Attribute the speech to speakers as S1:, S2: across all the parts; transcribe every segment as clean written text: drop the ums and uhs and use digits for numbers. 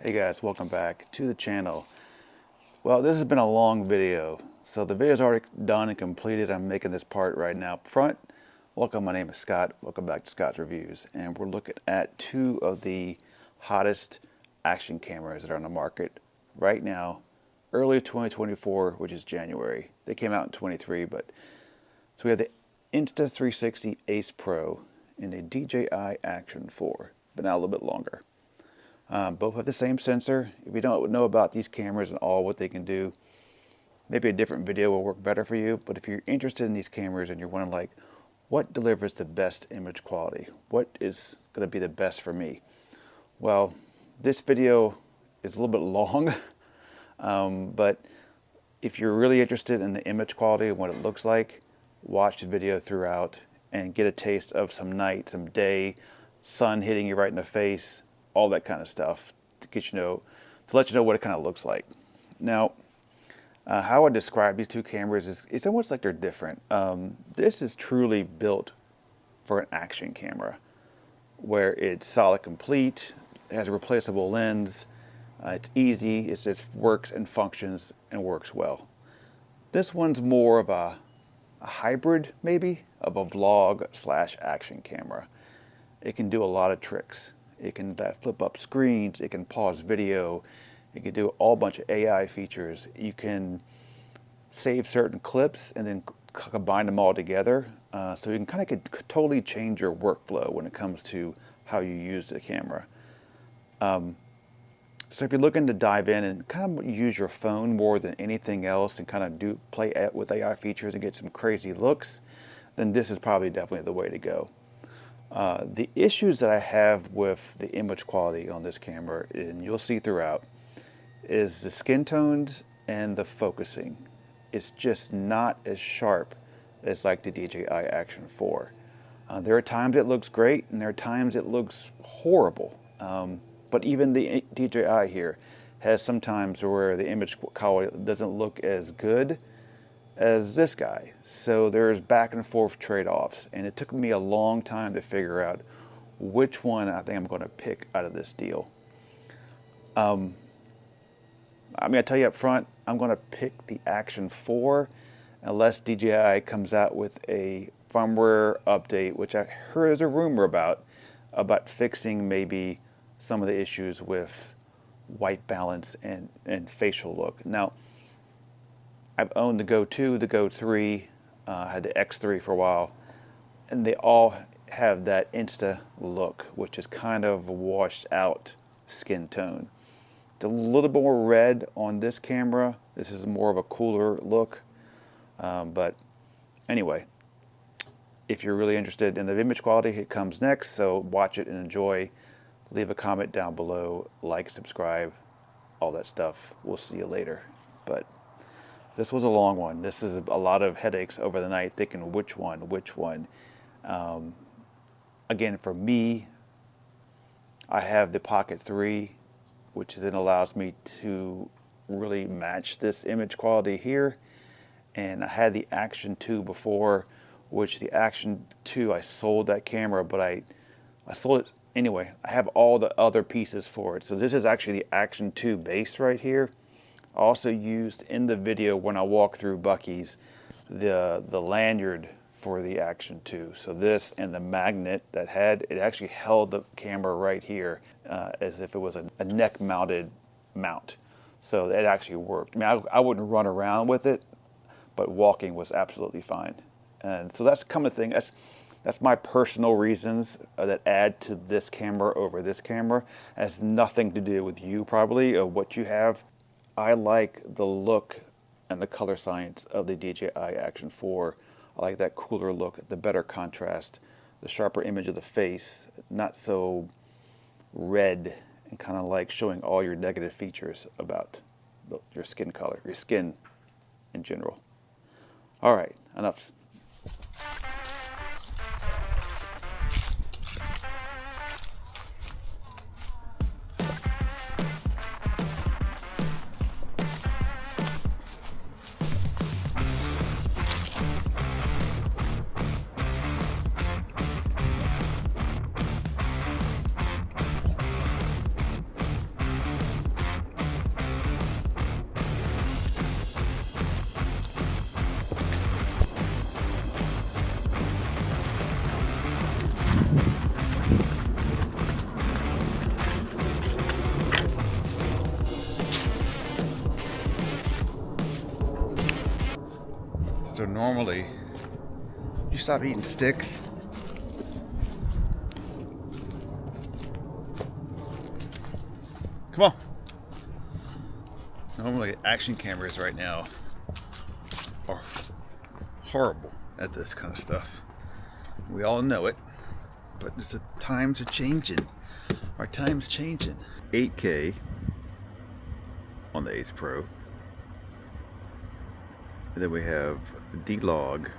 S1: Hey guys, welcome back to the channel. Well, this has been a long video, so the video is already done and completed. I'm making this part right now up front. Welcome, my name is Scott. Welcome back to Scott's Reviews, and we're looking at two of the hottest action cameras that are on the market right now, early 2024, which is January. They came out in 23, but so we have the Insta360 Ace Pro and the DJI Action 4, but now a little bit longer. Both have the same sensor. If you don't know about these cameras and all what they can do, maybe a different video will work better for you. But if you're interested in these cameras and you're wondering like, what delivers the best image quality? What is going to be the best for me? Well, this video is a little bit long, but if you're really interested in the image quality and what it looks like, watch the video throughout and get a taste of some night, some day, sun hitting you right in the face, all that kind of stuff to get to let you know what it kind of looks like. Now, how I describe these two cameras is it's almost like they're different. This is truly built for an action camera, where it's solid complete, it has a replaceable lens, it's easy, it just works and functions and works well. This one's more of a hybrid, maybe, of a vlog / action camera. It can do a lot of tricks. It can flip up screens, it can pause video, it can do a whole bunch of AI features. You can save certain clips and then combine them all together. So you can kind of totally change your workflow when it comes to how you use the camera. So if you're looking to dive in and kind of use your phone more than anything else and kind of play with AI features and get some crazy looks, then this is probably definitely the way to go. The issues that I have with the image quality on this camera, and you'll see throughout, is the skin tones and the focusing. It's just not as sharp as like the DJI Action 4. There are times it looks great and there are times it looks horrible. But even the DJI here has some times where the image quality doesn't look as good as this guy. So there's back and forth trade-offs, and it took me a long time to figure out which one I think I'm going to pick out of this deal. I'm going to tell you up front, I'm going to pick the Action 4 unless DJI comes out with a firmware update, which I heard there's a rumor about fixing maybe some of the issues with white balance and facial look. Now, I've owned the Go 2, the Go 3, had the X3 for a while, and they all have that Insta look, which is kind of a washed out skin tone. It's a little bit more red on this camera. This is more of a cooler look. But anyway, if you're really interested in the image quality, it comes next, so watch it and enjoy. Leave a comment down below, like, subscribe, all that stuff. We'll see you later. But this was a long one. This is a lot of headaches over the night thinking which one. Again, for me, I have the Pocket 3, which then allows me to really match this image quality here. And I had the Action 2 before, which the Action 2, I sold that camera, but I sold it anyway. I have all the other pieces for it. So this is actually the Action 2 base right here. Also used in the video when I walk through Buc-ee's the lanyard for the Action 2. So this and the magnet that it actually held the camera right here as if it was a neck mounted mount. So it actually worked. I mean, I wouldn't run around with it, but walking was absolutely fine. And so that's kind of the thing. That's my personal reasons that add to this camera over this camera. It has nothing to do with you probably or what you have. I like the look and the color science of the DJI Action 4. I like that cooler look, the better contrast, the sharper image of the face, not so red and kind of like showing all your negative features about your skin color, your skin in general. All right, enough. Normally, you stop eating sticks. Come on. Normally, action cameras right now are horrible at this kind of stuff. We all know it, but the times are changing. Our time's changing. 8K on the Ace Pro. And then we have D-Log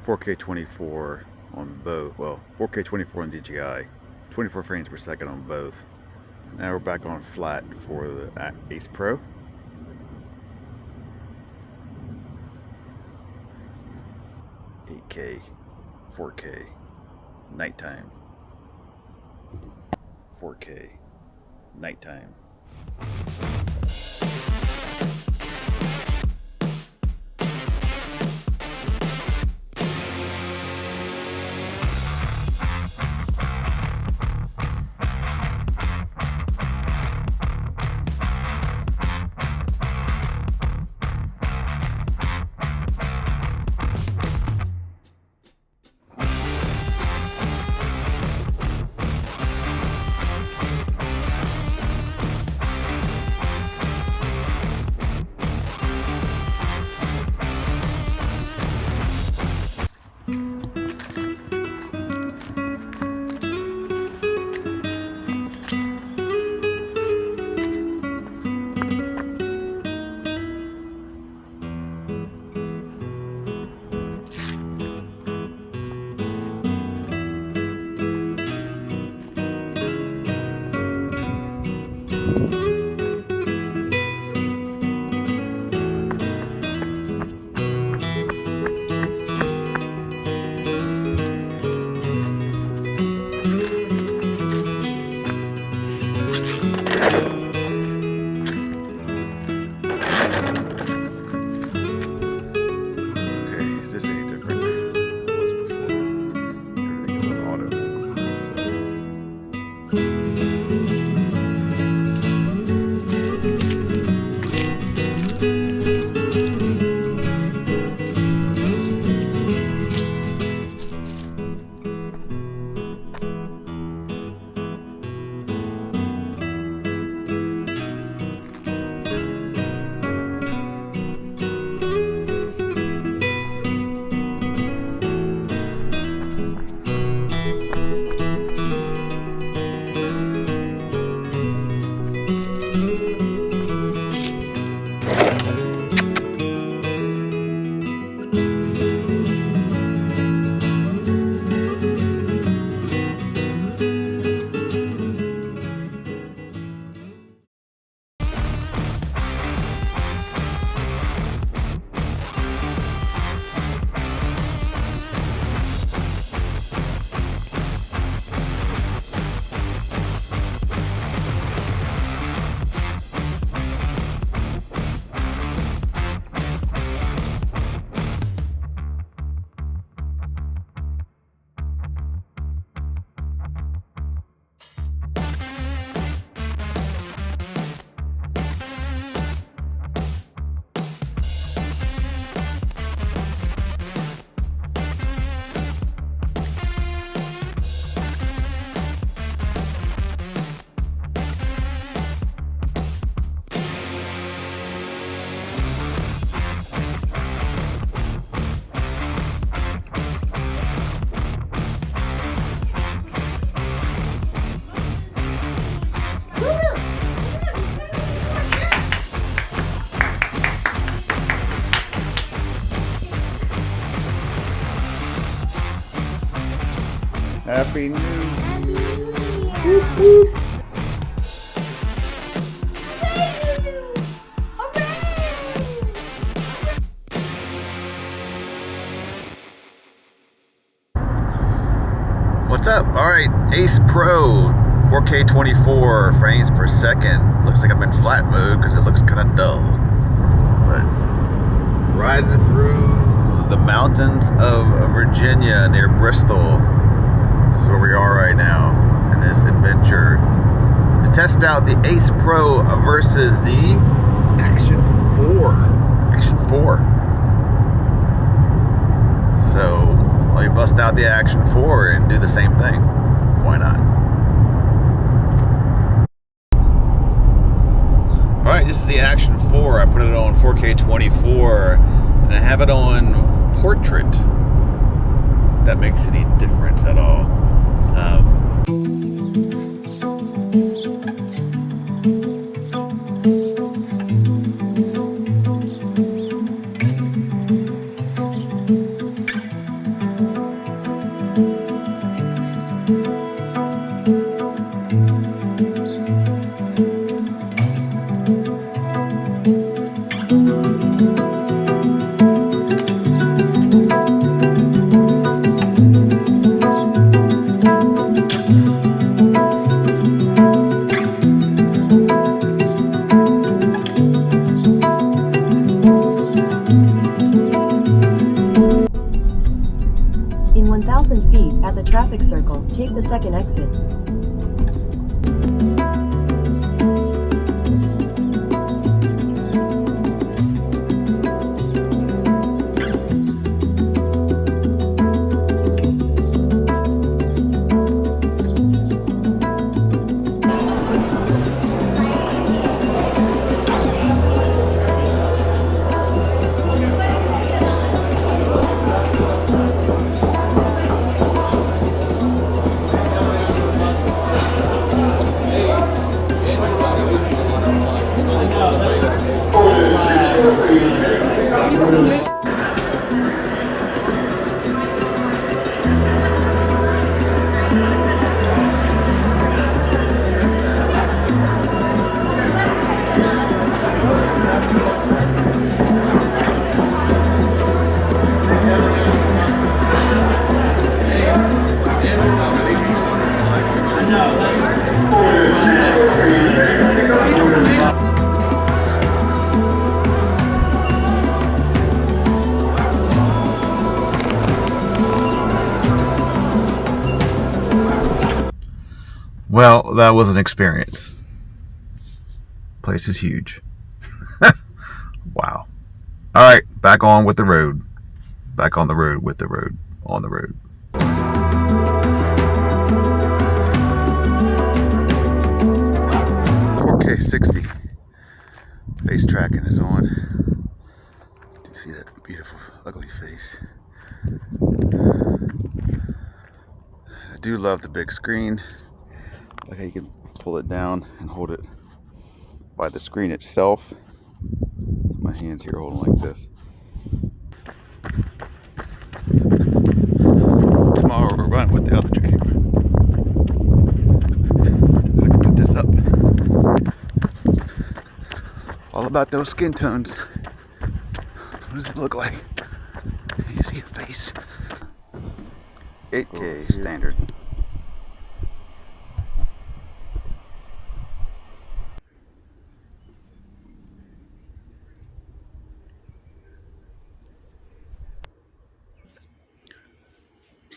S1: 4K 24 on both. Well, 4K 24 on DJI, 24 frames per second on both. Now we're back on flat for the Ace Pro. $8K, 4K, nighttime. 4K, nighttime. Happy New Year. Whoop, whoop. What's up? All right, Ace Pro, 4K 24 frames per second. Looks like I'm in flat mode because it looks kind of dull. But riding through the mountains of Virginia near Bristol. This is where we are right now in this adventure to test out the Ace Pro versus the Action 4. So let me bust out the Action 4 and do the same thing. Why not? Alright, this is the Action 4. I put it on 4K 24 and I have it on portrait. If that makes any difference at all.
S2: In 1,000 feet, at the traffic circle, take the second exit.
S1: Well, that was an experience. Place is huge. Wow. All right, back on with the road. Back on the road with the road. On the road. 4K 60. Face tracking is on. Do you see that beautiful, ugly face? I do love the big screen. Like how you can pull it down and hold it by the screen itself. My hands here holding like this. Tomorrow we're running with the other camera. I can put this up. All about those skin tones. What does it look like? You see a face. 8K standard.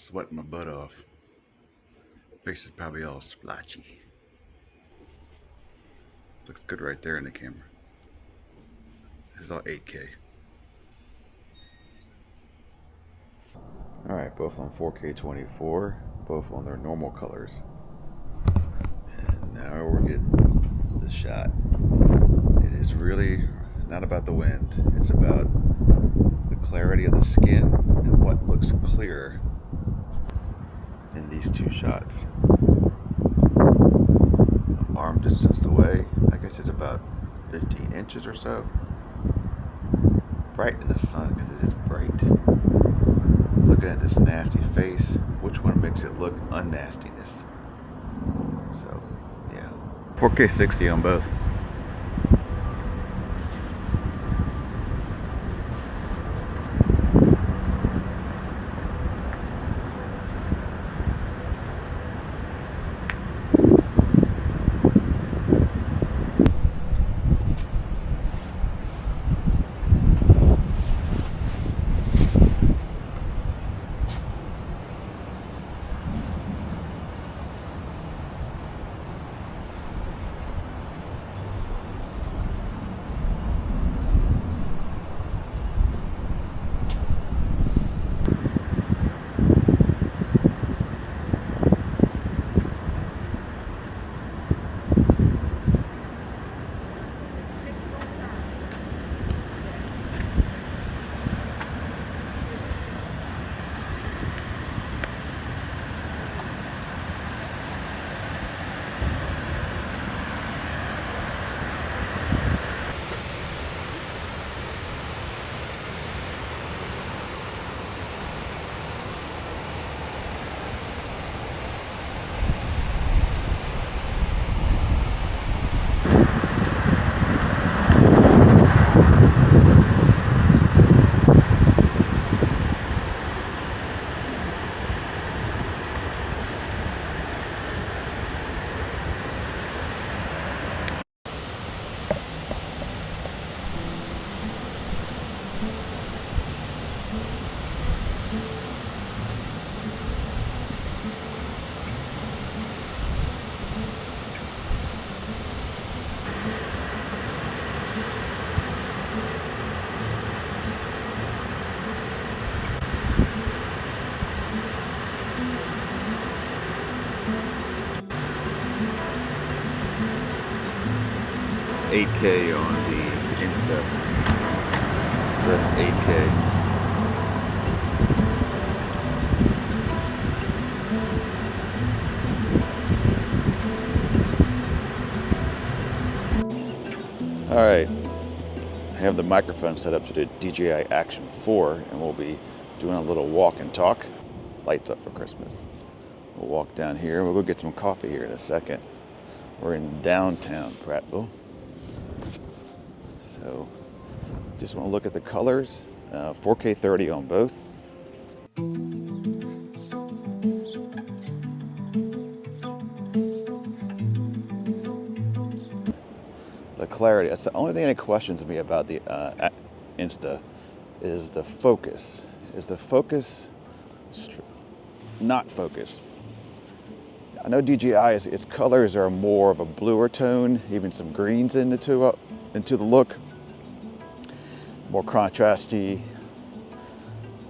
S1: Sweating my butt off. Face is probably all splotchy. Looks good right there in the camera. This is all 8K. Alright, both on 4K 24, both on their normal colors. And now we're getting the shot. It is really not about the wind, it's about the clarity of the skin and what looks clear in these two shots. I'm arm distance away, I guess it's about 15 inches or so. Bright in the sun because it is bright. Looking at this nasty face, which one makes it look unnastiness? So, yeah. 4K 60 on both. 8K on the Insta. So that's 8K. All right, I have the microphone set up to the DJI Action 4, and we'll be doing a little walk and talk. Lights up for Christmas. We'll walk down here. We'll go get some coffee here in a second. We're in downtown Prattville. So just want to look at the colors. 4K 30 on both. The clarity, that's the only thing that questions me about the Insta, is the focus. Is the focus not focused? I know DJI, its colors are more of a bluer tone, even some greens into the look. More contrasty,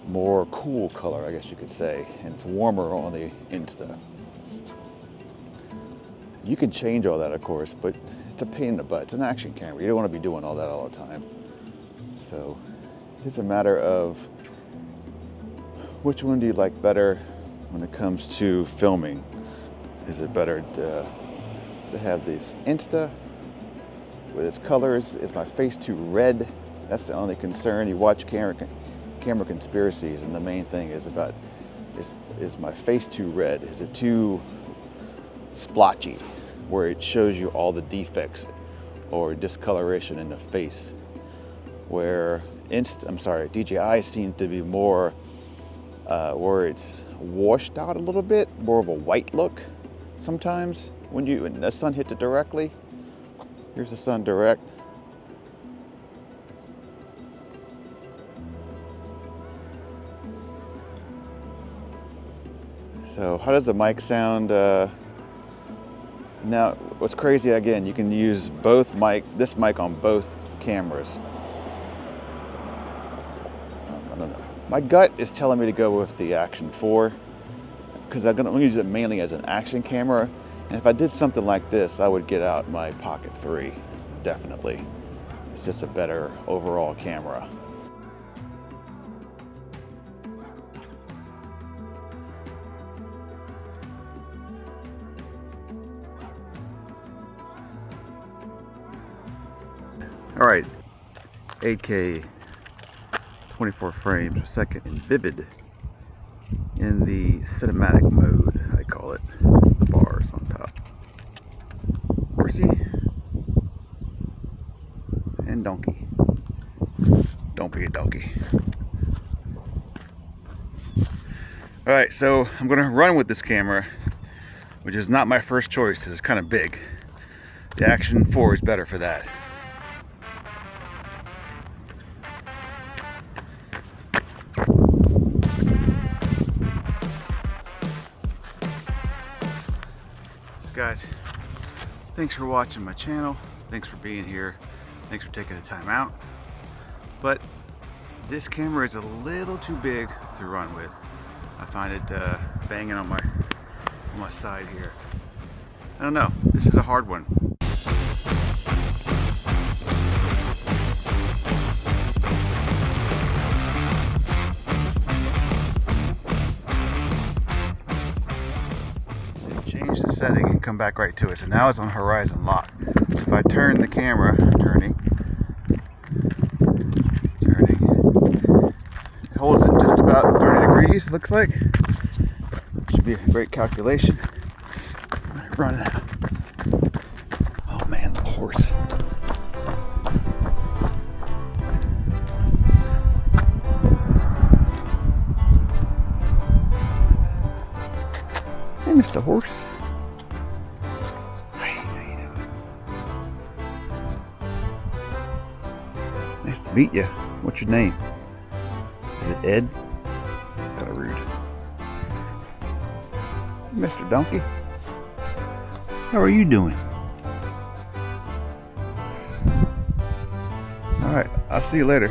S1: more cool color, I guess you could say, and it's warmer on the Insta. You can change all that, of course, but it's a pain in the butt. It's an action camera. You don't want to be doing all that all the time. So it's just a matter of which one do you like better when it comes to filming. Is it better to have this Insta with its colors? Is my face too red? That's the only concern. You watch camera conspiracies, and the main thing is about, is my face too red? Is it too splotchy, where it shows you all the defects or discoloration in the face? Where DJI seems to be more where it's washed out a little bit, more of a white look sometimes when the sun hits it directly. Here's the sun direct. So how does the mic sound? Now, what's crazy, again, you can use this mic on both cameras. I don't know. My gut is telling me to go with the Action 4 because I'm going to use it mainly as an action camera. And if I did something like this, I would get out my Pocket 3, definitely. It's just a better overall camera. All right, 8K, 24 frames per second in vivid, in the cinematic mode, I call it. The bars on top. Horsey and donkey. Don't be a donkey. All right, so I'm gonna run with this camera, which is not my first choice. It's kind of big. The Action 4 is better for that. Guys, thanks for watching my channel. Thanks for being here. Thanks for taking the time out. But this camera is a little too big to run with. I find it banging on my side here. I don't know. This is a hard one. Change the setting and come back right to it. So now it's on horizon lock. So if I turn the camera, turning, it holds it just about 30 degrees, looks like. Should be a great calculation. Running out. Oh man, the horse. Hey, Mr. Horse. Hey, how you doing? Nice to meet you. What's your name? Is it Ed? That's kind of rude. Mr. Donkey. How are you doing? All right, I'll see you later.